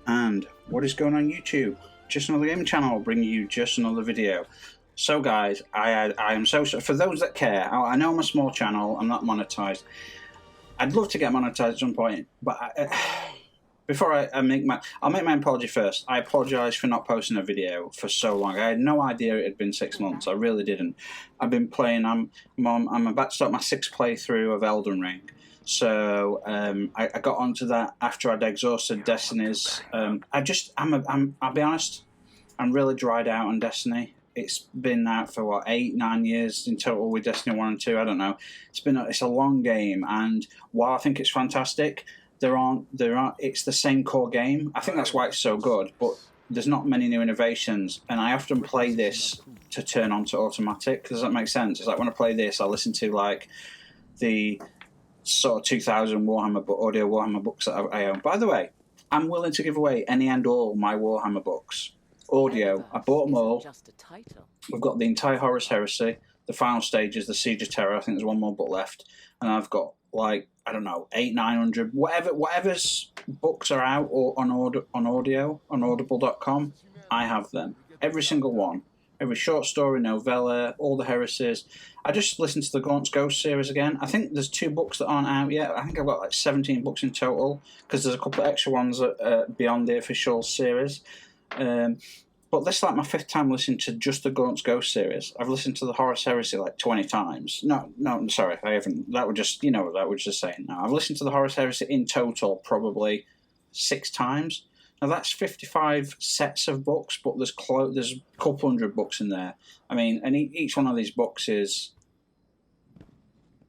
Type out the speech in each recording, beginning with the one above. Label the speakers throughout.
Speaker 1: And what is going on YouTube? Just another gaming channel bringing you just another video. So guys, I am so for those that care, I know I'm a small channel, I'm not monetized. I'd love to get monetized at some point, but before I'll make my apology first. I apologize for not posting a video for so long. I had no idea it had been 6 months. I really didn't. I've been playing. I'm about to start my 6th playthrough of Elden Ring. So I got onto that after I'd exhausted Destiny's. I'll be honest, I'm really dried out on Destiny. It's been out for what, 8-9 years in total with Destiny 1 and 2. I don't know. It's a long game, and while I think it's fantastic, it's the same core game. I think that's why it's so good, but there's not many new innovations, and I often play this to turn on to automatic. Does that make sense? It's like when I play this, I listen to like the sort of 2000 audio Warhammer books that I own. By the way, I'm willing to give away any and all my Warhammer books. Audio, I bought them all. We've got the entire Horus Heresy, the final stages, the Siege of Terror. I think there's one more book left, and I've got like, I don't know, 800-900, whatever's books are out or on audio on audible.com. I have them, every single one. Every short story, novella, all the heresies. I just listened to the Gaunt's Ghost series again. I think there's 2 books that aren't out yet. I think I've got like 17 books in total, because there's a couple of extra ones beyond the official series. But this is like my 5th time listening to just the Gaunt's Ghost series. I've listened to the Horus Heresy like 20 times. No, sorry, I haven't. That was just saying. No, I've listened to the Horus Heresy in total probably 6 times. Now that's 55 sets of books, but there's a couple hundred books in there. I mean, and each one of these books is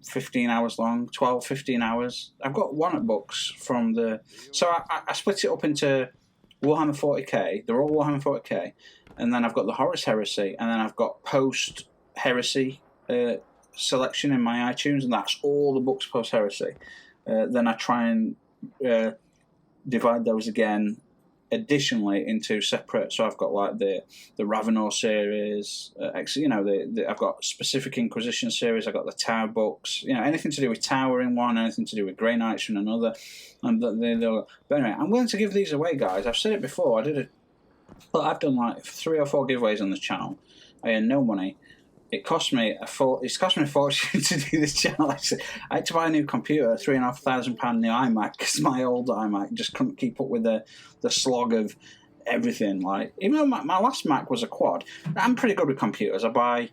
Speaker 1: 15 hours long, 12, 15 hours. I've got one at books from the... So I split it up into Warhammer 40k. They're all Warhammer 40k. And then I've got the Horus Heresy, and then I've got post-Heresy selection in my iTunes, and that's all the books post-Heresy. Then I try and divide those again additionally into separate. So I've got like the Ravenor series, I've got specific Inquisition series. I've got the Tower books, anything to do with Tower in one, anything to do with Grey Knights in another. But anyway, I'm willing to give these away, guys. I've said it before. I've done like 3 or 4 giveaways on this channel. I earn no money. It's cost me a fortune to do this channel. I had to buy a new computer, £3,500 new iMac, because my old iMac just couldn't keep up with the slog of everything. Like, even though my last Mac was a quad, I'm pretty good with computers. I buy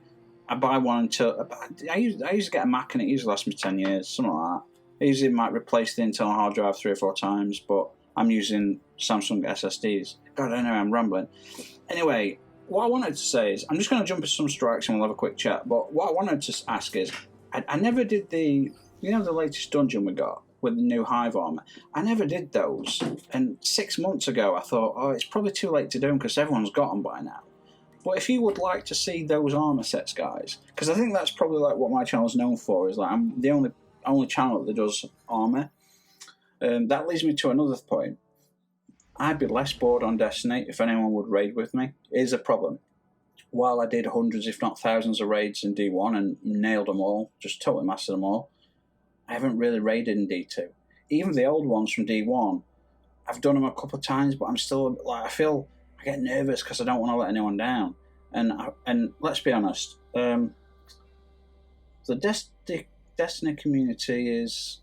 Speaker 1: one until I usually get a Mac and it usually lasts me 10 years, something like that. I usually might replace the internal hard drive 3 or 4 times, but I'm using Samsung SSDs. God, anyway, I'm rambling. Anyway, what I wanted to say is, I'm just going to jump into some strikes and we'll have a quick chat, but what I wanted to ask is, I never did the latest dungeon we got with the new Hive armor. I never did those, and 6 months ago I thought, oh, it's probably too late to do them because everyone's got them by now. But if you would like to see those armor sets, guys, because I think that's probably like what my channel's known for, is like I'm the only channel that does armor. That leads me to another point. I'd be less bored on Destiny if anyone would raid with me. It is a problem. While I did hundreds, if not thousands, of raids in D1 and nailed them all, just totally mastered them all, I haven't really raided in D2. Even the old ones from D1, I've done them a couple of times, but I'm still I get nervous because I don't want to let anyone down. And let's be honest, the Destiny community is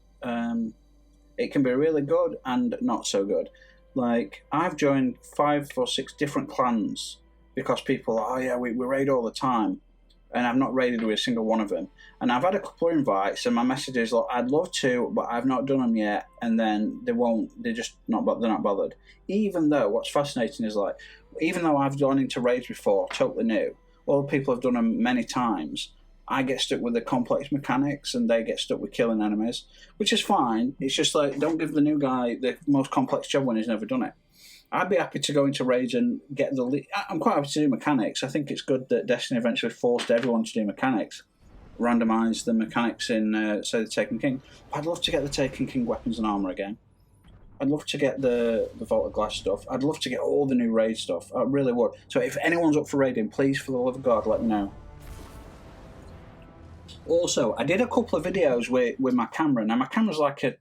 Speaker 1: it can be really good and not so good. Like, I've joined 5 or 6 different clans because people are, oh yeah, we raid all the time, and I've not raided with a single one of them. And I've had a couple of invites, and my message is, like, I'd love to, but I've not done them yet, and then they're not bothered. Even though, what's fascinating is, like, even though I've gone into raids before, totally new, other people have done them many times, I get stuck with the complex mechanics and they get stuck with killing enemies, which is fine. It's just like, don't give the new guy the most complex job when he's never done it. I'd be happy to go into raids and get I'm quite happy to do mechanics. I think it's good that Destiny eventually forced everyone to do mechanics, randomise the mechanics in, say, the Taken King. But I'd love to get the Taken King weapons and armour again. I'd love to get the Vault of Glass stuff. I'd love to get all the new raid stuff. I really would. So if anyone's up for raiding, please, for the love of God, let me know. Also, I did a couple of videos with my camera. Now my camera's like I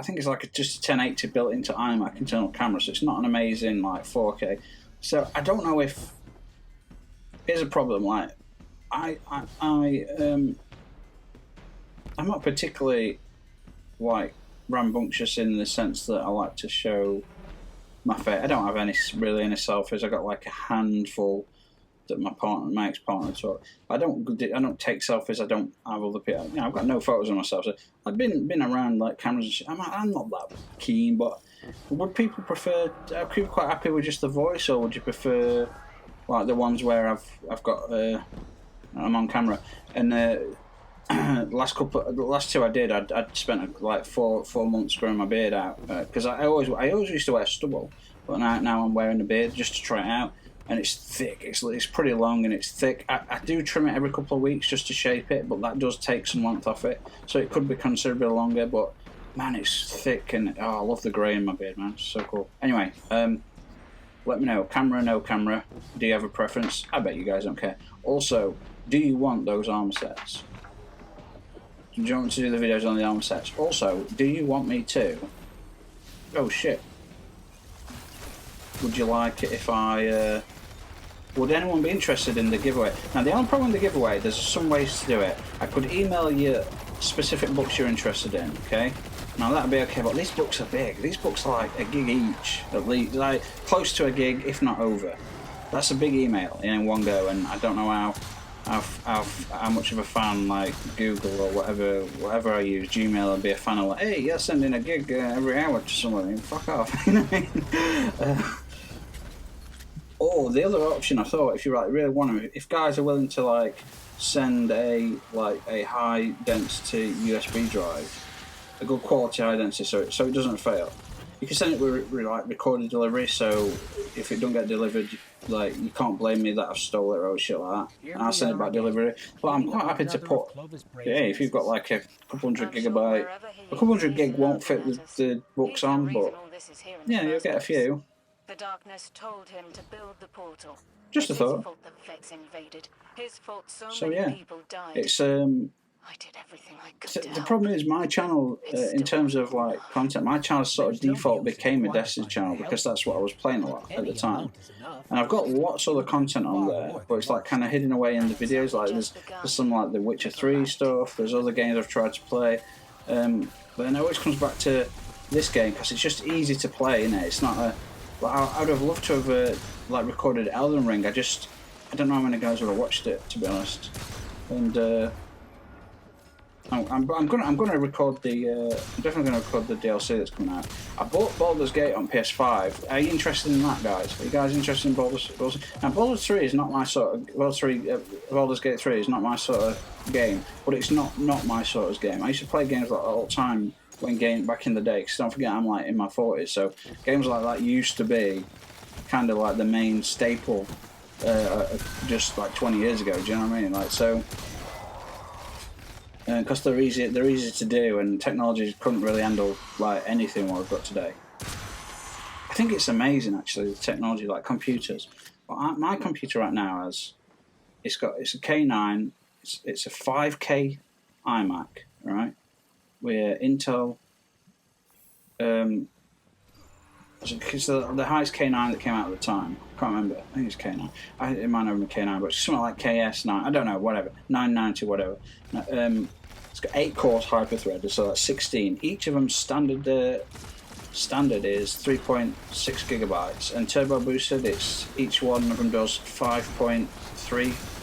Speaker 1: think it's like just a 1080 built into iMac internal camera, so it's not an amazing like 4K. So I don't know if here's a problem. Like I'm not particularly like rambunctious in the sense that I like to show my face. I don't have any selfies. I got like a handful that my ex-partner took. I don't take selfies. I don't have other people. I've got no photos of myself. So I've been around like cameras and shit. I'm not that keen, but would people prefer? Are people quite happy with just the voice, or would you prefer like the ones where I've got I'm on camera? And the last two I did, I'd spent like four months growing my beard out because I always used to wear stubble, but now I'm wearing a beard just to try it out. And it's thick. It's pretty long and it's thick. I do trim it every couple of weeks just to shape it, but that does take some length off it, so it could be considerably longer. But man, it's thick and I love the grey in my beard, man. It's so cool. Anyway, let me know. Camera, no camera. Do you have a preference? I bet you guys don't care. Also, do you want those armor sets? Do you want me to do the videos on the armor sets? Also, do you want me to? Oh shit. Would you like it if I? Would anyone be interested in the giveaway? Now, the only problem with the giveaway, there's some ways to do it. I could email you specific books you're interested in, okay? Now, that'd be okay, but these books are big. These books are like a gig each, at least. Like, close to a gig, if not over. That's a big email in one go, and I don't know how much of a fan, like, Google or whatever I use, Gmail, would be a fan of, like, hey, you're sending a gig every hour to someone. Fuck off, you know what I mean? Or the other option, I thought, if you really want to, if guys are willing to like send a high density USB drive, a good quality high density, so it doesn't fail. You can send it with like recorded delivery, so if it don't get delivered, like you can't blame me that I've stole it or shit like that. And I'll send it back delivery. But I'm quite happy to put, yeah, if you've got like a couple hundred gigabyte, a couple hundred gig won't fit the books on, but yeah, you'll get a few.
Speaker 2: The darkness told him to build the portal.
Speaker 1: Just a thought.
Speaker 2: His fault the Vex invaded. His fault
Speaker 1: So
Speaker 2: many
Speaker 1: yeah,
Speaker 2: people died.
Speaker 1: it's
Speaker 2: I did everything I could to
Speaker 1: the
Speaker 2: help.
Speaker 1: problem is my channel in terms of like content. My channel sort of default became a Destiny channel because that's what I was playing a lot at the time. And I've got lots of other content on there, but it's like kind of hidden away in the videos. Like there's some like the Witcher 3 stuff. There's other games I've tried to play, but then it always comes back to this game because it's just easy to play. Innit? It's not a But I would have loved to have like recorded Elden Ring. I don't know how many guys would have watched it, to be honest. And I'm gonna record the. I'm definitely gonna record the DLC that's coming out. I bought Baldur's Gate on PS5. Are you interested in that, guys? Are you guys interested in Baldur's? Now, Baldur's 3 is not my sort of. Baldur's Gate 3 is not my sort of game, but it's not my sort of game. I used to play games like that all the time. Back in the day, because don't forget I'm like in my 40s, so games like that used to be kind of like the main staple just like 20 years ago. Do you know what I mean? Like so, because they're easy to do, and technology couldn't really handle like anything what we've got today. I think it's amazing actually, the technology, like computers. But my computer right now it's a K9, it's a 5K iMac, right? We're Intel. It's the highest K9 that came out at the time. I can't remember. I think it's K9. It might not have been K9, but it's something like KS9. I don't know. Whatever. 990, whatever. It's got 8 cores hyper-threaded, so that's 16. Each of them standard is 3.6 gigabytes, and turbo boosted. Each one of them does 5.3.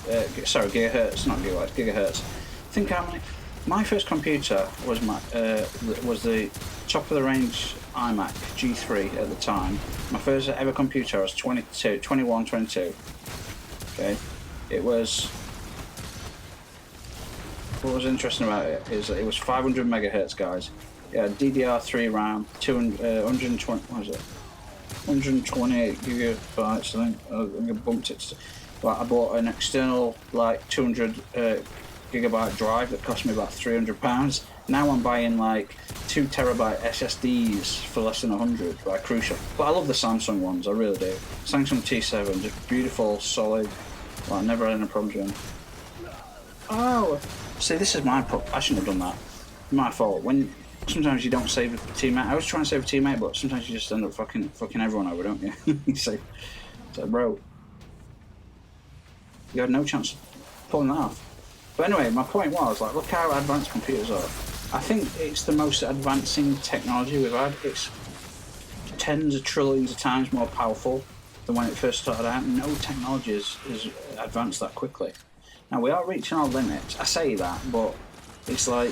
Speaker 1: Gigahertz, not gigabytes. Gigahertz. Think how many. My first computer was the top of the range iMac G3 at the time. My first ever computer, I was 21, 22. Okay, it was. What was interesting about it is that it was 500 megahertz, guys. Yeah, DDR3 RAM, 120. What was it? 128 gigabytes. I think I bumped it. Like I bought an external like 200. Gigabyte drive that cost me about £300. Now I'm buying like 2 terabyte SSDs for less than 100 by Crucial. But I love the Samsung ones, I really do. Samsung T7, just beautiful, solid. Like, never had any problems with them. Oh, See, this is my problem. I shouldn't have done that. My fault. When sometimes you don't save a teammate. I was trying to save a teammate, but sometimes you just end up fucking everyone over, don't you? You say, so, bro, you had no chance of pulling that off. But anyway, my point was, like, look how advanced computers are. I think it's the most advancing technology we've had. It's tens of trillions of times more powerful than when it first started out. No technology is advanced that quickly. Now, we are reaching our limits. I say that, but it's like,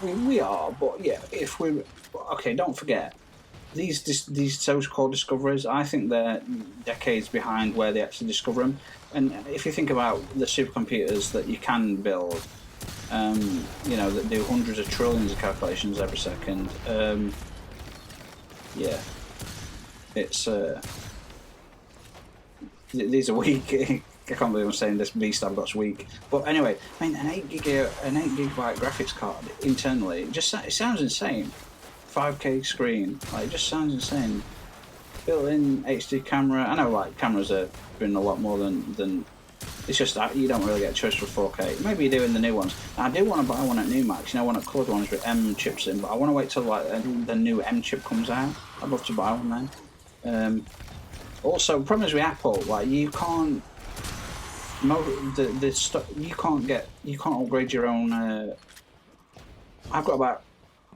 Speaker 1: we are, but yeah, if we... Okay, don't forget, these so-called discoveries, I think they're decades behind where they actually discover them. And if you think about the supercomputers that you can build, you know, that do hundreds of trillions of calculations every second, yeah, it's these are weak. I can't believe I'm saying this beast I've got's weak. But anyway, I mean, an 8 gigabyte graphics card internally, it sounds insane. 5K screen, like, it just sounds insane. Built-in HD camera. I know, like, cameras have been a lot more than. It's just that you don't really get a choice for 4K. Maybe you do in the new ones. I do want to buy one at Numax. You know, one of the coloured ones with M chips in. But I want to wait till like the new M chip comes out. I'd love to buy one then. Also, the problem is with Apple, like, you can't. You can't upgrade your own. I've got about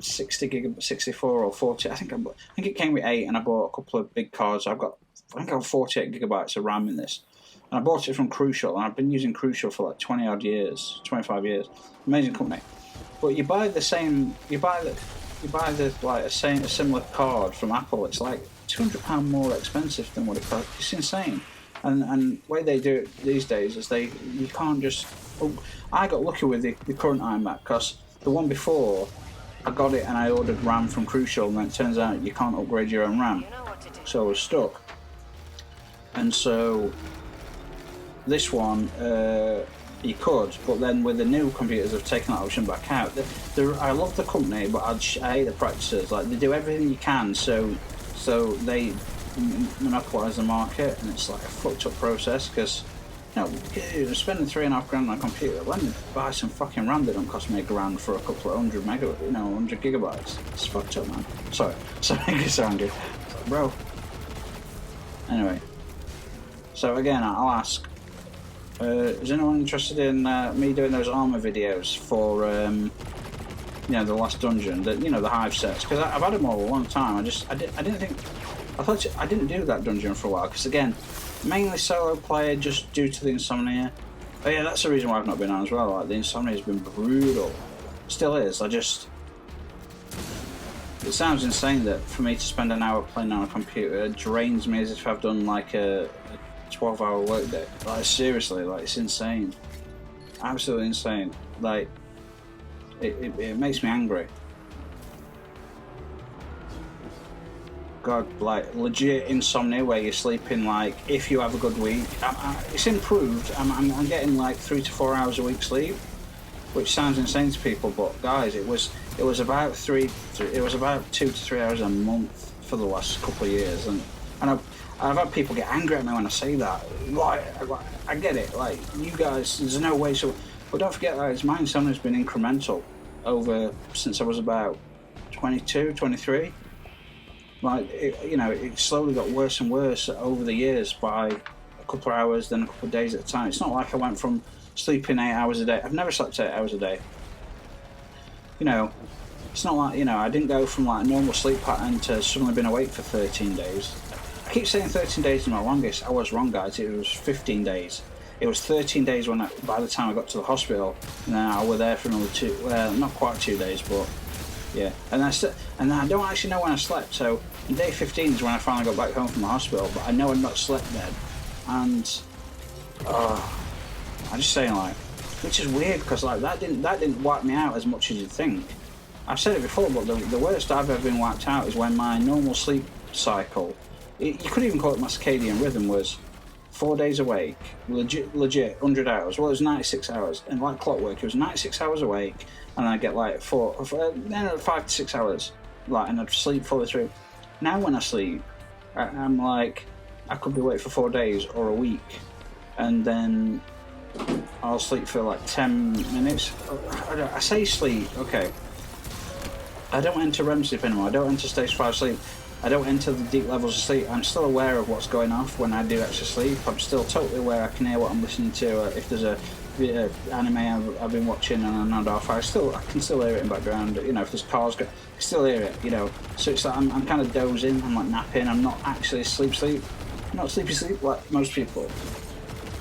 Speaker 1: 64 or 40. I think it came with 8, and I bought a couple of big cards. I think I got 48 gigabytes of RAM in this, and I bought it from Crucial, and I've been using Crucial for like 20 odd years, 25 years. Amazing company. But you buy the like a similar card from Apple. It's like £200 more expensive than what it costs. It's insane. And the way they do it these days is you can't just. Oh, I got lucky with the current iMac, because the one before, I got it and I ordered RAM from Crucial, and then it turns out you can't upgrade your own RAM. So I was stuck. And so this one, you could, but then with the new computers, I've taken that option back out. I love the company, but I hate the practices. Like, they do everything you can, so they monopolise the market, and it's like a fucked up process, because, you know, you're spending $3.5 grand on a computer. Let me buy some fucking RAM that don't cost me $1,000 for a couple of 100 gigabytes. It's fucked up, man. Sorry, you sound good, bro. Anyway, so again, I'll ask, is anyone interested in me doing those armor videos for, you know, the last dungeon, the hive sets? Because I've had them all a long time. I didn't do that dungeon for a while, because again, mainly solo player, just due to the insomnia. Oh yeah, that's the reason why I've not been on as well. Like, the insomnia has been brutal. Still is. It sounds insane that for me to spend an hour playing on a computer drains me as if I've done like a 12-hour workday. Like, seriously, like, it's insane. Absolutely insane. Like, it makes me angry. God, like, legit insomnia where you're sleeping, like, if you have a good week. It's improved. I'm getting like 3 to 4 hours a week sleep, which sounds insane to people, but guys, it was about 2 to 3 hours a month for the last couple of years, and I've had people get angry at me when I say that. Like, I get it. Like, you guys, there's no way. So, but don't forget, guys, my insomnia has been incremental since I was about 22, 23. Like, it slowly got worse and worse over the years by a couple of hours, then a couple of days at a time. It's not like I went from sleeping 8 hours a day. I've never slept 8 hours a day. It's not like, I didn't go from like a normal sleep pattern to suddenly being awake for 13 days. I keep saying 13 days is my longest. I was wrong, guys. It was 15 days. It was 13 days by the time I got to the hospital, and then I was there for another 2. Well, not quite 2 days, but yeah. And I don't actually know when I slept. So day 15 is when I finally got back home from the hospital. But I know I'd not slept then, and I'm just saying, like, which is weird, because like that didn't wipe me out as much as you'd think. I've said it before, but the worst I've ever been wiped out is when my normal sleep cycle, you could even call it my circadian rhythm, was 4 days awake, legit 100 hours. Well, it was 96 hours, and like clockwork, it was 96 hours awake, and I get like 5 to 6 hours, like, and I'd sleep fully through. Now when I sleep, I'm like, I could be awake for 4 days or a week, and then I'll sleep for like 10 minutes. I say sleep, okay. I don't enter REM sleep anymore. I don't enter stage 5 sleep. I don't enter the deep levels of sleep. I'm still aware of what's going off when I do actually sleep. I'm still totally aware. I can hear what I'm listening to. If there's a anime I've been watching and I nod off, I can still hear it in the background. You know, if there's cars, I still hear it. You know, so it's like I'm kind of dozing. I'm like napping. I'm not actually sleep. I'm not sleep like most people.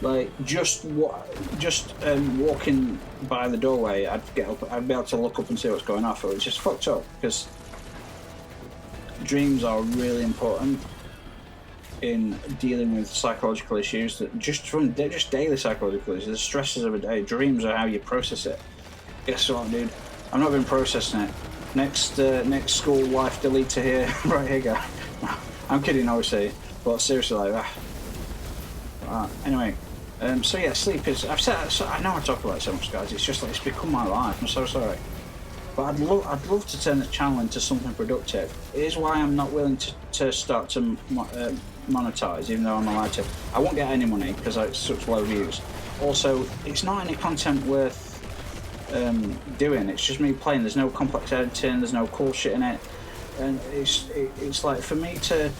Speaker 1: Like just walking by the doorway, I'd get up. I'd be able to look up and see what's going off. It's just fucked up because dreams are really important in dealing with psychological issues. That just daily psychological issues, the stresses of a day. Dreams are how you process it. Guess what, dude? I've not been processing it. Next school life deleter here, right here, guy. I'm kidding, obviously, but seriously, like anyway. So yeah, sleep is. I know I talk about it so much, guys. It's just like it's become my life. I'm so sorry, but I'd love to turn this channel into something productive. It is why I'm not willing to start to monetize, even though I'm allowed to. I won't get any money because it's such low views. Also, it's not any content worth doing. It's just me playing. There's no complex editing. There's no cool shit in it, and it's like for me to.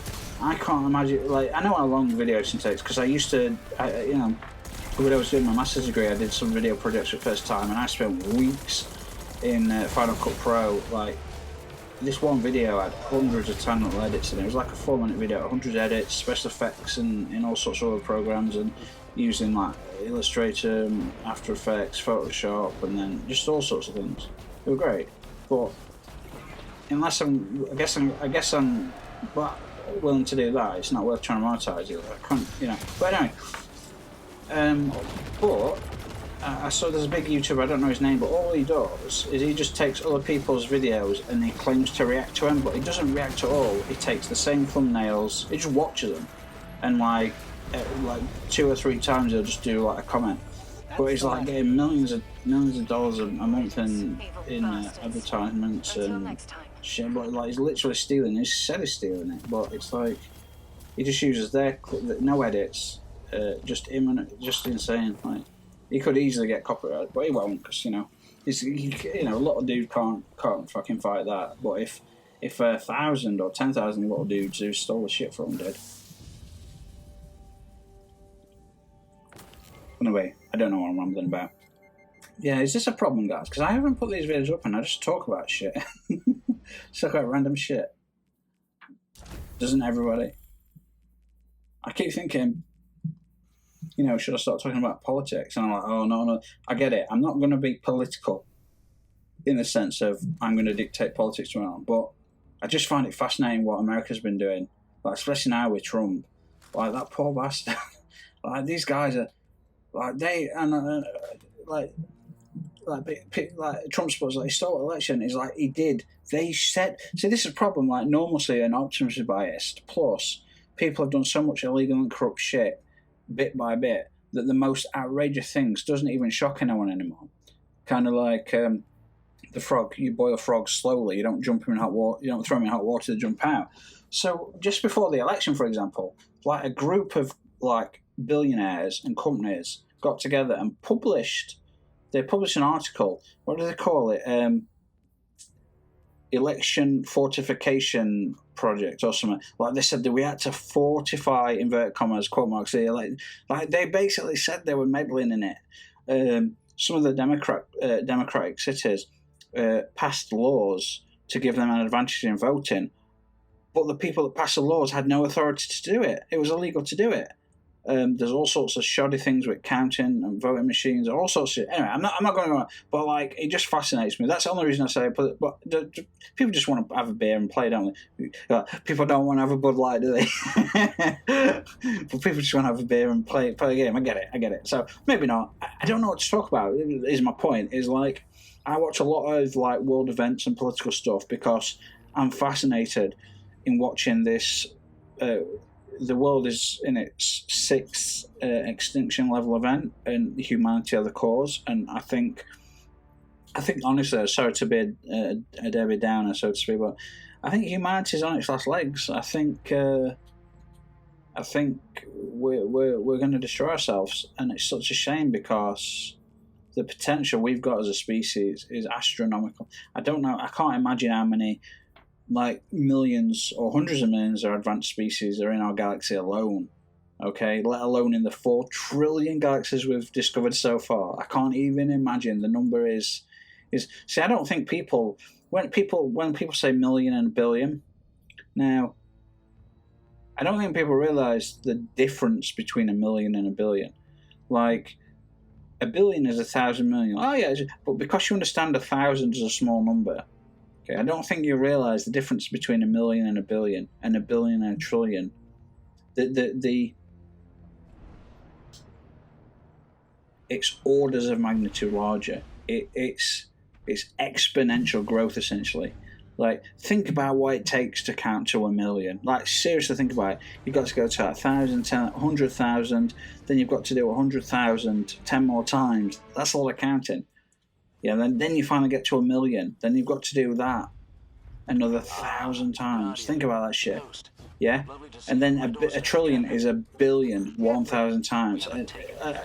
Speaker 1: I can't imagine, like, I know how long video editing takes, because I used to, you know, when I was doing my master's degree, I did some video projects for the first time, and I spent weeks in Final Cut Pro. Like, this one video had hundreds of tiny little edits, and it was like a 4-minute video, 100 edits, special effects, and in all sorts of other programs, and using, like, Illustrator, After Effects, Photoshop, and then just all sorts of things. They were great, but unless I guess I'm willing to do that, it's not worth trying to monetize it. I can't, you know. But anyway, but I saw there's a big YouTuber, I don't know his name, but all he does is he just takes other people's videos and he claims to react to them, but he doesn't react at all. He takes the same thumbnails, he just watches them, and like 2 or 3 times he'll just do like a comment. But he's like getting millions of dollars a month in advertisements and shit. But like he's literally stealing. He said he's stealing it, but it's like he just uses no edits, just insane. Like he could easily get copyright, but he won't because you know a lot of dudes can't fucking fight that. But if 1,000 or 10,000 little dudes who stole the shit from him did. Anyway, I don't know what I'm rambling about. Yeah, is this a problem, guys? Because I haven't put these videos up and I just talk about shit. Talk about random shit. Doesn't everybody? I keep thinking, you know, should I start talking about politics? And I'm like, oh, no. I get it. I'm not going to be political in the sense of I'm going to dictate politics to anyone. But I just find it fascinating what America's been doing. Like, especially now with Trump. Like, that poor bastard. Like, these guys are... Like Trump's supposed he stole the election. It's like he did. They said. See, this is a problem. Like normalcy and optimism is biased. Plus, people have done so much illegal and corrupt shit, bit by bit, that the most outrageous things doesn't even shock anyone anymore. Kind of like the frog. You boil frogs slowly. You don't jump him in hot water. You don't throw him in hot water to jump out. So just before the election, for example, like a group of like billionaires and companies got together and published an article. What do they call it? Election fortification project or something. Like they said that we had to fortify, inverted commas, quote marks, like they basically said they were meddling in it. Some of the Democratic cities passed laws to give them an advantage in voting, but the people that passed the laws had no authority to do it. It was illegal to do it. There's all sorts of shoddy things with counting and voting machines, all sorts of. Anyway, I'm not going to go on, but like it just fascinates me. That's the only reason I say it. But people just want to have a beer and play, don't they? People don't want to have a Bud Light, do they? But people just want to have a beer and play a game. I get it. So maybe not. I don't know what to talk about. Is my point? Is like I watch a lot of like world events and political stuff because I'm fascinated in watching this. The world is in its 6th extinction level event, and humanity are the cause. And I think honestly, sorry to be a Debbie Downer, so to speak, but I think humanity is on its last legs. I think I think we're going to destroy ourselves, and it's such a shame because the potential we've got as a species is astronomical. I don't know. I can't imagine how many like millions or hundreds of millions of advanced species are in our galaxy alone. Okay, let alone in the 4 trillion galaxies we've discovered so far. I can't even imagine. The number is. See, I don't think when people say million and billion, now, I don't think people realise the difference between a million and a billion. Like, a billion is 1,000 million. Oh yeah, but because you understand 1,000 is a small number, okay, I don't think you realise the difference between a million and a billion and a trillion. It's orders of magnitude larger. It's exponential growth, essentially. Like, think about what it takes to count to a million. Like, seriously, think about it. You've got to go to 1,000, 100,000, then you've got to do 100,000 10 more times. That's a lot of counting. Yeah, then you finally get to a million. Then you've got to do that another 1,000 times. Think about that shit. Yeah? And then a trillion is a billion 1,000 times.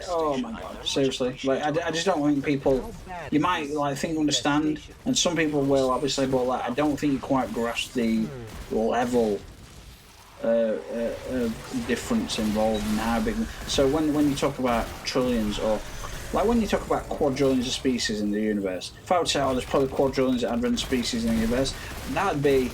Speaker 1: Oh my god, seriously. Like, I just don't think people... You might like think you understand, and some people will, obviously, but like, I don't think you quite grasp the level of difference involved and how big... So when you talk about trillions, or like when you talk about quadrillions of species in the universe, if I would say, oh, there's probably quadrillions of advanced species in the universe, that'd be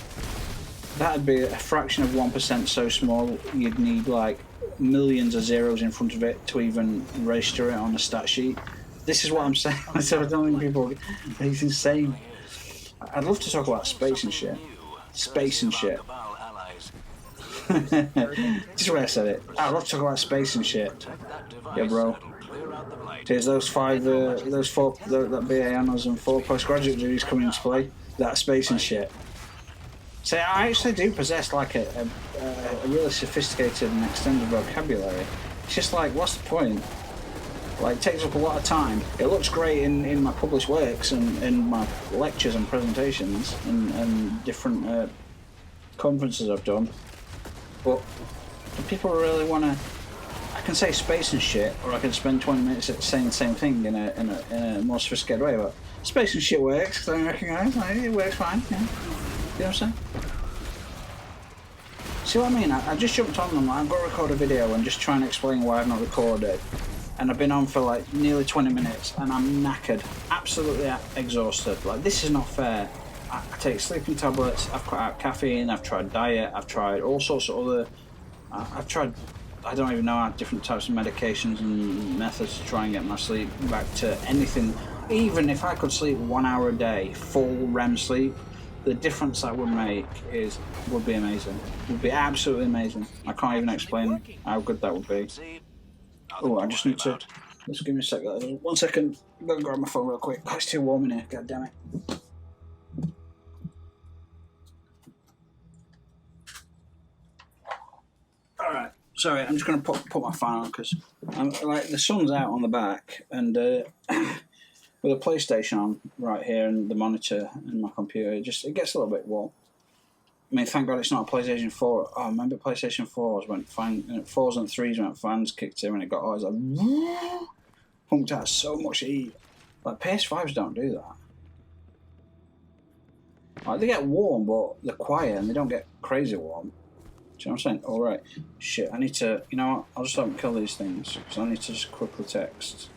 Speaker 1: a fraction of 1% so small you'd need like millions of zeros in front of it to even register it on a stat sheet. This is what I'm saying. So I don't think people... It's insane. I'd love to talk about space and shit. Space and shit. Just the way I said it. I'd love to talk about space and shit. Yeah, bro. Here's those 4 that BA honours and 4 postgraduate degrees coming into play. That space and shit. So I actually do possess like a really sophisticated and extended vocabulary. It's just like, what's the point? Like, it takes up a lot of time. It looks great in my published works and in my lectures and presentations and different conferences I've done. But do people really want to... I can say space and shit, or I can spend 20 minutes saying the same thing in a more sophisticated way. But space and shit works, because I recognise it works fine. Yeah. You know what I'm saying? See what I mean? I just jumped on them. I've got to record a video and just try and explain why I've not recorded. And I've been on for like nearly 20 minutes and I'm knackered. Absolutely exhausted. Like, this is not fair. I take sleeping tablets, I've cut out caffeine, I've tried diet, I've tried all sorts of other... I've tried... I don't even know how different types of medications and methods to try and get my sleep back to anything. Even if I could sleep 1 hour a day, full REM sleep, the difference that would make would be amazing. It would be absolutely amazing. I can't even explain how good that would be. Oh, I just need to... Just give me a second. 1 second. I'm going to grab my phone real quick. It's too warm in here. God damn it. Alright. Sorry, I'm just going to put my phone on because like the sun's out on the back and with a PlayStation on right here and the monitor and my computer, it gets a little bit warm. I mean, thank God it's not a PlayStation 4. Oh, remember PlayStation 4s when 4s and 3s when fans kicked in and it got always like pumped out so much heat. Like PS5s don't do that. Like, they get warm, but they're quiet and they don't get crazy warm. Do you know what I'm saying? Alright. Shit, I need to... You know what? I'll just let them kill these things. Because I need to just quickly text.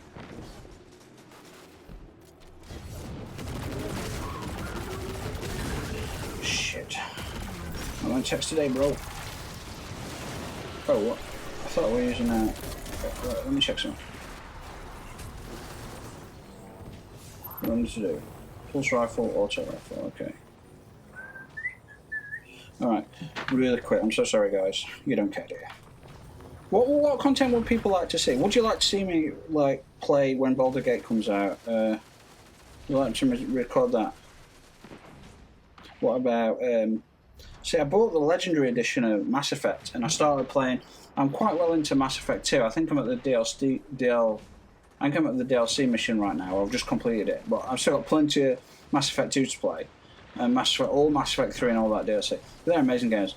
Speaker 1: Shit. I'm going to text today, bro. Oh, what? I thought we were using that. Right, let me check something. What do I need to do? Pulse rifle, auto rifle. Okay. Alright, really quick. I'm so sorry, guys. You don't care, do you? What content would people like to see? Would you like to see me like play when Baldur's Gate comes out? Would you like to record that? What about... See, I bought the Legendary Edition of Mass Effect, and I started playing... I'm quite well into Mass Effect 2. I think I'm at the DLC mission right now. I've just completed it, but I've still got plenty of Mass Effect 2 to play. And all Mass Effect 3 and all that DLC. They're amazing games.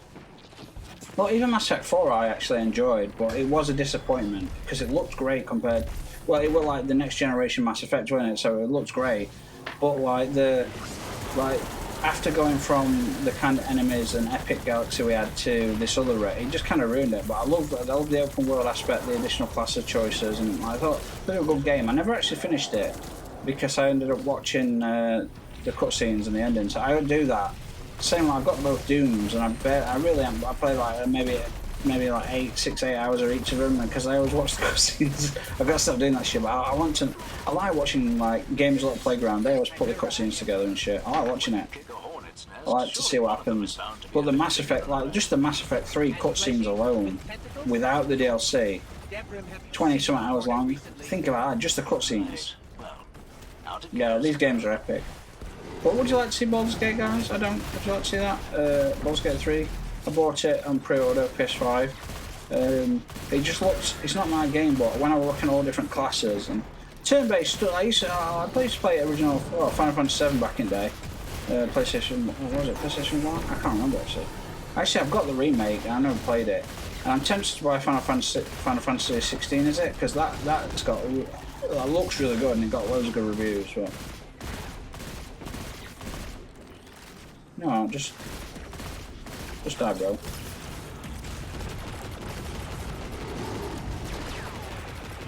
Speaker 1: Well, even Mass Effect 4 I actually enjoyed, but it was a disappointment because it looked great compared. Well, it was like the next generation Mass Effect, wasn't it? So it looked great, but like after going from the kind of enemies and epic galaxy we had to this other it just kind of ruined it. But I love the open world aspect, the additional classes choices, and I thought it was a good game. I never actually finished it because I ended up watching the cutscenes and the ending. So I would do that. Same, like, I've got both Dooms, and I really am. I play like maybe like 8 hours of each of them because I always watch the cutscenes. I've got to stop doing that shit. But I want to. I like watching like games like Playground. They always put the cutscenes together and shit. I like watching it. I like to see what happens. But the Mass Effect, like just the Mass Effect 3 cutscenes alone, without the DLC, 20-something hours long. Think about that, just the cutscenes. Yeah, these games are epic. But would you like to see Baldur's Gate, guys? Would you like to see that? Baldur's Gate 3. I bought it on pre-order, PS5. It just looks. It's not my game, but when I was looking at all different classes and turn-based stuff, I used to play original Final Fantasy 7 back in the day. PlayStation. What was it? PlayStation 1? I can't remember actually. Actually, I've got the remake. And I never played it, and I'm tempted to buy Final Fantasy 16. Is it? Because that looks really good and it got loads of good reviews. But no, just die, bro.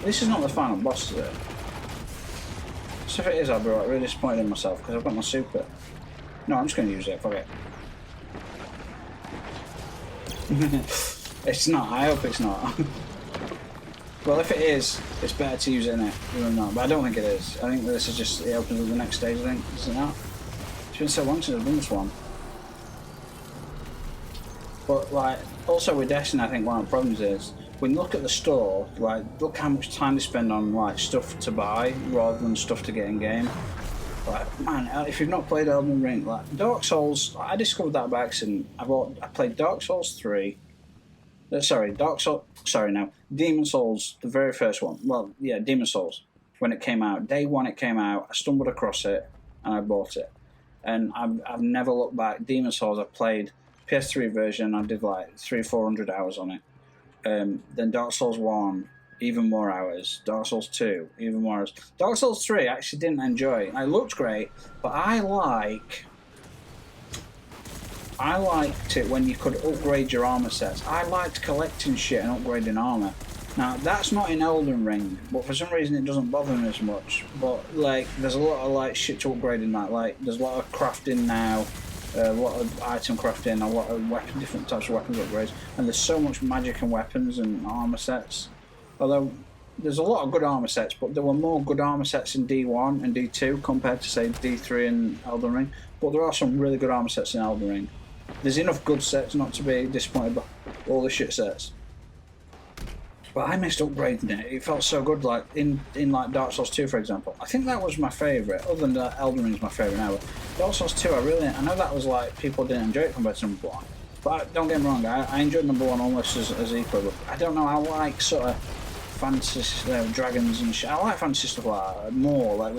Speaker 1: This is not the final boss, is it? So if it is, I'll be like, really disappointed in myself because I've got my super. No, I'm just going to use it. Fuck it. It's not. I hope it's not. Well, if it is, it's better to use it in it than not. But I don't think it is. I think this is just it opens up the next stage. I think isn't that? It's been so long since I've done this one. But like, also with Destiny, I think one of the problems is when you look at the store, like, look how much time they spend on like stuff to buy rather than stuff to get in game. Like, man, if you've not played Elden Ring, like Dark Souls, I discovered that by accident. I played Dark Souls 3. Demon Souls, the very first one. Well, yeah, Demon Souls. When it came out, day one it came out, I stumbled across it and I bought it. And I've never looked back. Demon Souls, I played PS3 version, I did like 300-400 hours on it. Then Dark Souls 1, even more hours. Dark Souls 2, even more hours. Dark Souls 3 I actually didn't enjoy. It looked great, but I liked it when you could upgrade your armor sets. I liked collecting shit and upgrading armor. Now that's not in Elden Ring, but for some reason it doesn't bother me as much. But like, there's a lot of like shit to upgrade in that. Like, there's a lot of crafting now. A lot of item crafting, a lot of different types of weapons upgrades, and there's so much magic and weapons and armor sets. Although there's a lot of good armor sets, but there were more good armor sets in D1 and D2 compared to say D3 and Elden Ring. But there are some really good armor sets in Elden Ring. There's enough good sets not to be disappointed by all the shit sets. But I missed upgrading it. It felt so good, like in like Dark Souls 2, for example. I think that was my favourite. Other than that, Elden Ring is my favourite now. But Dark Souls 2, I know that was like people didn't enjoy it compared to number 1. But don't get me wrong, I enjoyed number 1 almost as equal. But I don't know. I like sort of fantasy dragons and shit. I like fantasy stuff like that more. Like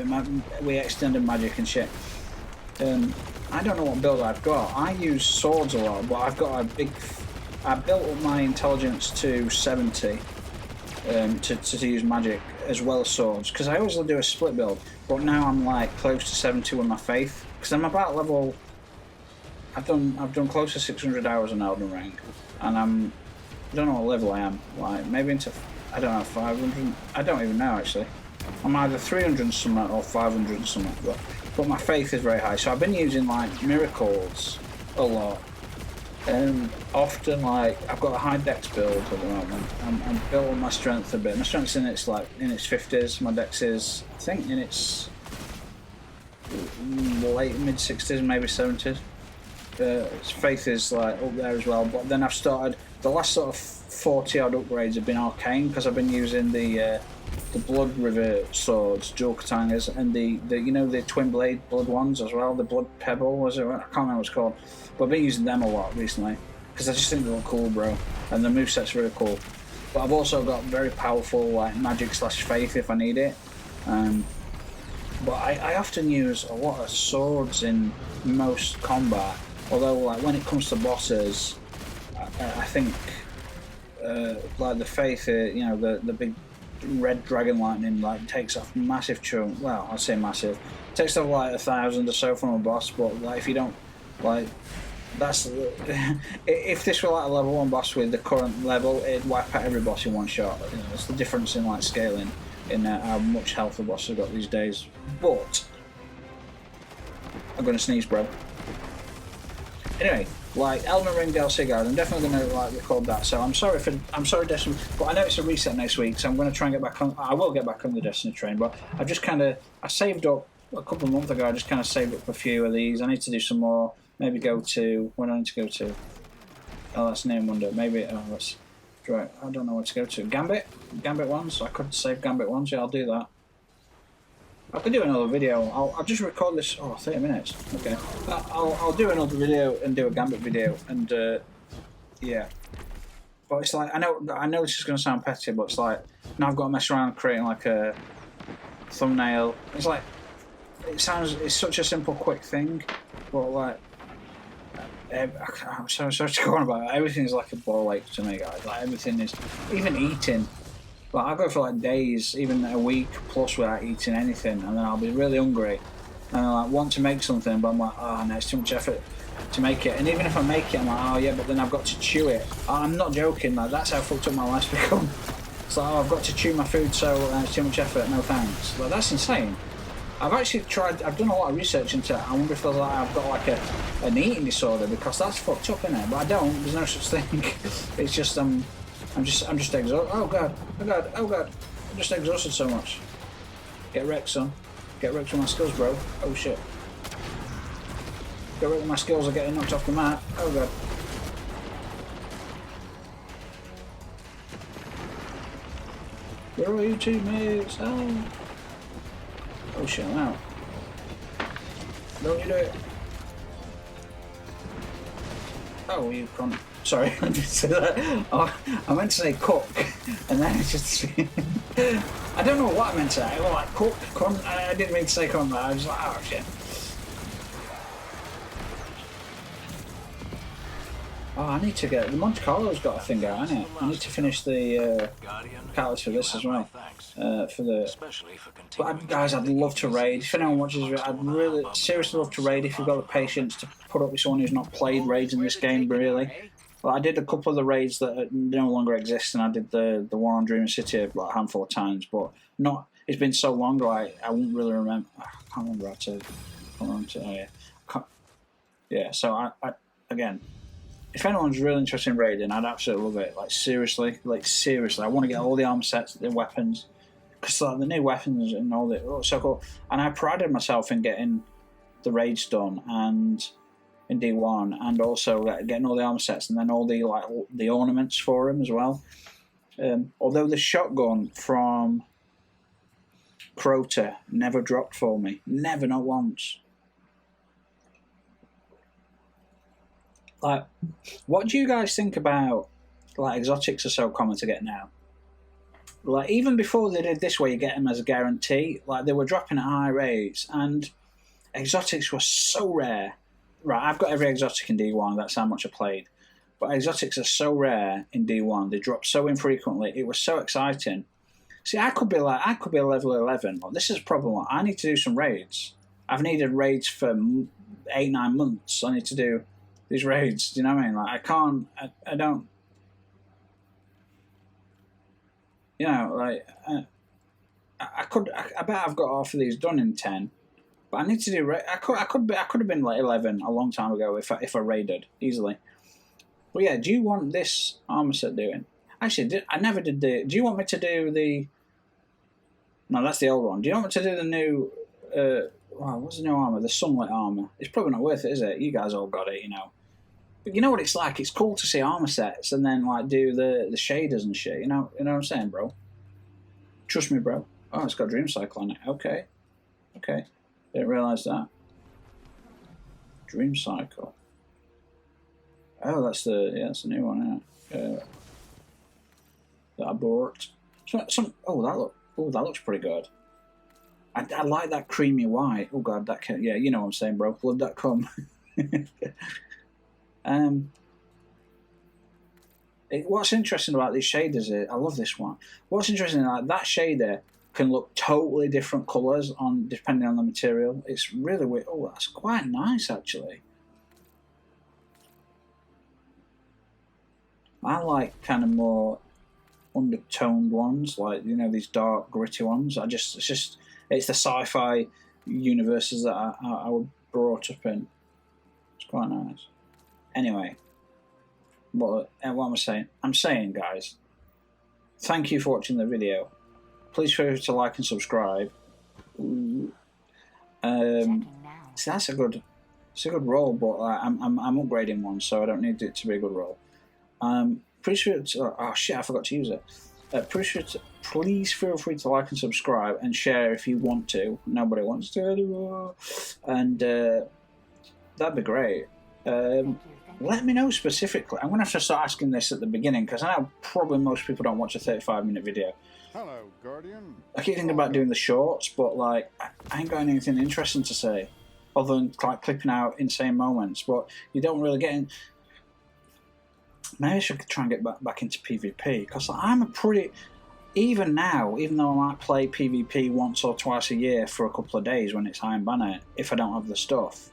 Speaker 1: we extended magic and shit. I don't know what build I've got. I use swords a lot, but I've got I built up my intelligence to 70. To use magic as well as swords, because I always do a split build, but now I'm like close to 70 with my faith, because I'm about level. I've done close to 600 hours on Elden Ring, and I don't know what level I am, like maybe into, I don't know, 500. I don't even know actually. I'm either 300 something or 500 something, but my faith is very high, so I've been using like miracles a lot. Often, like, I've got a high dex build at the moment. I'm building my strength a bit. My strength's in its 50s. My dex is, I think, in its late mid 60s, maybe 70s. Its faith is like up there as well. But then I've started the last sort of 40 odd upgrades have been arcane, because I've been using the Blood River swords, dual katanas, and the twin blade blood ones as well. The Blood Pebble, was it? I can't remember what it's called. But I've been using them a lot recently because I just think they look cool, bro, and the moveset's really cool. But I've also got very powerful like magic / faith if I need it. But I often use a lot of swords in most combat. Although like when it comes to bosses, I think like the Faith, you know, the big red dragon lightning like takes off massive chunk. Well, I say massive. Takes off like 1,000 or so from a boss, but like if you don't like. That's if this were like a level 1 boss with the current level, it'd wipe out every boss in one shot. You know, it's the difference in like scaling in how much health the boss has got these days. But I'm gonna sneeze, bro. Anyway, like Elden Ring DLC guys, I'm definitely gonna like record that. So I'm sorry, Destiny, but I know it's a reset next week, so I'm gonna try and get back on. I will get back on the Destiny train, but I've just I saved up a couple of months ago. I just kind of saved up a few of these. I need to do some more. Maybe go to where do I need to go to? Oh, that's Name Wonder. Maybe that's right. I don't know where to go to. Gambit ones. I could save Gambit ones. Yeah, I'll do that. I could do another video. I'll just record this. Oh, 30 minutes. Okay. I'll do another video and do a Gambit video and yeah. But it's like I know this is gonna sound petty, but it's like now I've got to mess around creating like a thumbnail. It's like it's such a simple, quick thing, but like. I'm sorry to go on about it. Everything's like a ball ache to me, guys. Like everything is, even eating. Like I go for like days, even a week plus without eating anything, and then I'll be really hungry, and I like want to make something, but I'm like, oh no, it's too much effort to make it. And even if I make it, I'm like, oh yeah, but then I've got to chew it. I'm not joking. Like that's how fucked up my life's become. It's like, oh, I've got to chew my food, so it's too much effort. No thanks. Like that's insane. I've actually tried. I've done a lot of research into it. I wonder if there's like, I've got like an eating disorder because that's fucked up, innit? But I don't. There's no such thing. It's just I'm just exhausted. Oh god! I'm just exhausted so much. Get wrecked, son. Get wrecked with my skills, bro. Oh shit. Get wrecked with my skills. Are getting knocked off the mat. Oh god. Where are you teammates? Oh shit, I'm out. Don't you do it. Oh, you can't. Sorry, I didn't say that. Oh, I meant to say cook, and then it just. I don't know what I meant to say. Well, like cook, cunt. I didn't mean to say cunt, but I was like, oh shit. Oh, I need to get the Monte Carlo's got a thing out, hasn't it? I need to finish the catalyst for this as well. For the. But guys, I'd love to raid. If anyone watches, I'd really seriously love to raid. If you've got the patience to put up with someone who's not played raids in this game, really. Well, I did a couple of the raids that no longer exist, and I did the one on Dreaming City like a handful of times, but not. It's been so long, like I wouldn't really remember. I can't remember how to. Oh yeah. Yeah. So I again. If anyone's really interested in raiding, I'd absolutely love it. Like seriously, I want to get all the armor sets, the weapons, because like the new weapons and all that. Oh, so cool. And I prided myself in getting the raids done and in D1, and also getting all the armor sets and then all the like the ornaments for them as well. Although the shotgun from Crota never dropped for me, never, not once. Like, what do you guys think about like exotics are so common to get now? Like even before they did this, where you get them as a guarantee, like they were dropping at high rates, and exotics were so rare. Right, I've got every exotic in D1. That's how much I played. But exotics are so rare in D1. They drop so infrequently. It was so exciting. See, I could be a level 11. But this is a problem. I need to do some raids. I've needed raids for 8-9 months. I need to do these raids, do you know what I mean? Like I can't, I don't, you know, like I bet I've got half of these done in 10, but I need to do. I could have been like 11 a long time ago if I raided easily. But yeah, do you want this armor set doing? Actually, I never did the. Do you want me to do the? No, that's the old one. Do you want me to do the new? What's the new armor? The sunlit armor. It's probably not worth it, is it? You guys all got it, you know. But you know what it's like? It's cool to see armor sets and then like do the shaders and shit. You know what I'm saying, bro? Trust me, bro. Oh, it's got Dream Cycle on it. Okay. Didn't realise that. Dream Cycle. Oh, that's the new one, yeah. That I bought. That looks pretty good. I like that creamy white. Oh god, yeah, you know what I'm saying, bro. Blood.com. What's interesting about these shaders is, I love this one. What's interesting is like that shader can look totally different colours on depending on the material. It's really weird. Oh, that's quite nice actually. I like kind of more undertoned ones, like these dark, gritty ones. It's the sci-fi universes that I was brought up in. It's quite nice. Anyway, what am I saying? I'm saying, guys, thank you for watching the video. Please feel free to like and subscribe. See, that's a good roll, but I'm upgrading one, so I don't need it to be a good roll. Pretty sure oh shit, I forgot to use it. Please feel free to like and subscribe and share if you want to. Nobody wants to anymore, and that'd be great. Let me know specifically. I'm gonna have to start asking this at the beginning because I know probably most people don't watch a 35-minute video.
Speaker 3: Hello, Guardian.
Speaker 1: I keep thinking about doing the shorts, but like I ain't got anything interesting to say other than like clipping out insane moments. But you don't really get in. Maybe I should try and get back into PvP because I'm a pretty. Even now, even though I might play PvP once or twice a year for a couple of days when it's Iron Banner, if I don't have the stuff,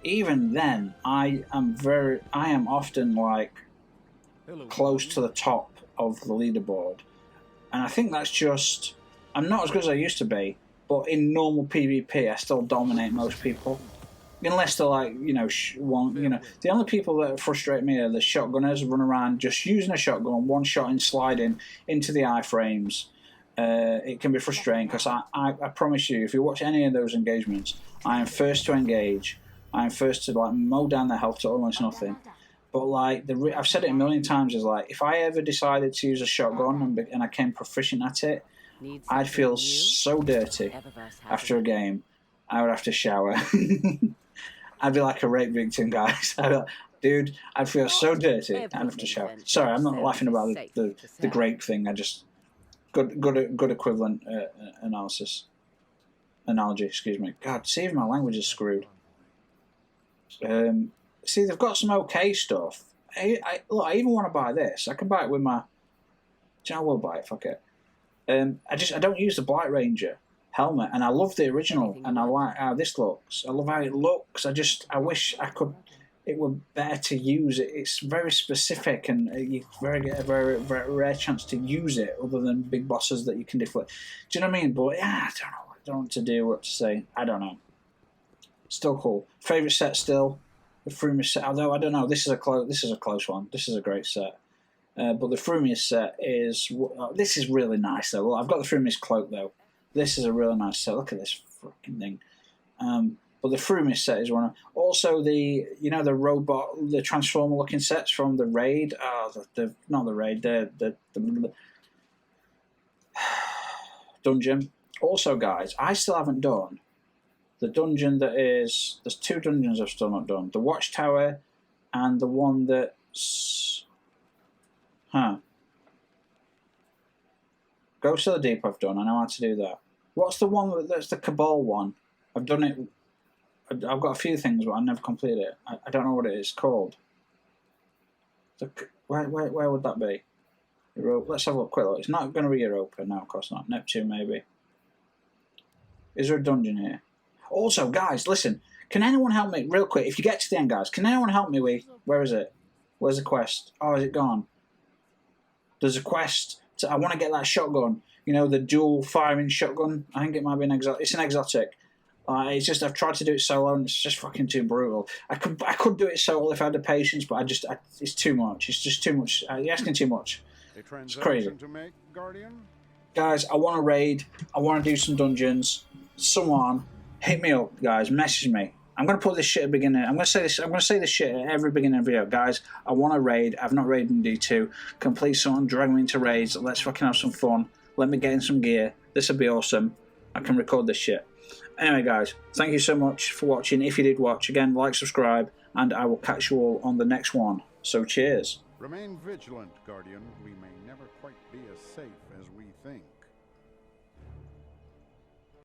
Speaker 1: even then I am often like close to the top of the leaderboard, and I think that's just I'm not as good as I used to be, but in normal PvP I still dominate most people. Unless they're like, the only people that frustrate me are the shotgunners run around just using a shotgun, one shot and sliding into the iframes. It can be frustrating because I promise you, if you watch any of those engagements, I am first to engage. I am first to like mow down their health to almost nothing. But like I've said it a million times, is like if I ever decided to use a shotgun and I came proficient at it, I'd feel so dirty after a game. I would have to shower. I'd be like a rape victim, guys. I'd be like, dude, I'd feel so dirty. I'd have to shower. Sorry, I'm not laughing about the grape thing. I just good equivalent analogy. Excuse me. God, see if my language is screwed. See, they've got some okay stuff. Look, I even want to buy this. I can buy it with my. I will buy it. Fuck it. I don't use the Blight Ranger helmet, and I love the original, and I like how this looks. I love how it looks. I wish I could. It were better to use it. It's very specific, and you get a very, very rare chance to use it, other than big bosses that you can deflect. Do you know what I mean? But yeah, I don't know. I don't know what to do. What to say? I don't know. Still cool. Favorite set still the Frumious set. Although I don't know. This is a close one. This is a great set. But the Frumious set is. This is really nice though. Well, I've got the Frumious cloak though. This is a really nice set. Look at this fucking thing. But the Frumious set is one of... Also, the robot, the Transformer-looking sets from the Raid. Not the Raid, the dungeon. Also, guys, I still haven't done the dungeon that is... There's two dungeons I've still not done. The Watchtower and the one that's... Ghost of the Deep I've done. I know how to do that. What's the one that's the Cabal one? I've done it. I've got a few things, but I've never completed it. I don't know what it is called. Where would that be? Europa. Let's have a quick look. It's not going to be Europa. No, of course not. Neptune, maybe. Is there a dungeon here? Also, guys, listen. Can anyone help me real quick? If you get to the end, guys, can anyone help me with... Where is it? Where's the quest? Oh, is it gone? There's a quest. I want to get that shotgun. The dual firing shotgun. I think it might be an exotic. It's an exotic. It's just I've tried to do it solo and it's just fucking too brutal. I could do it solo if I had the patience, but it's too much. It's just too much. You're asking too much. It's crazy.
Speaker 3: To make, Guardian?
Speaker 1: Guys, I want to raid. I want to do some dungeons. Someone hit me up, guys. Message me. I'm gonna put this shit at the beginning. I'm gonna say this shit at every beginning of the video, guys. I want to raid. I've not raided in D2. Complete someone, drag me into raids. Let's fucking have some fun. Let me get in some gear. This would be awesome. I can record this shit. Anyway, guys, thank you so much for watching. If you did watch, again, like, subscribe, and I will catch you all on the next one. So, cheers.
Speaker 3: Remain vigilant, Guardian. We may never quite be as safe as we think.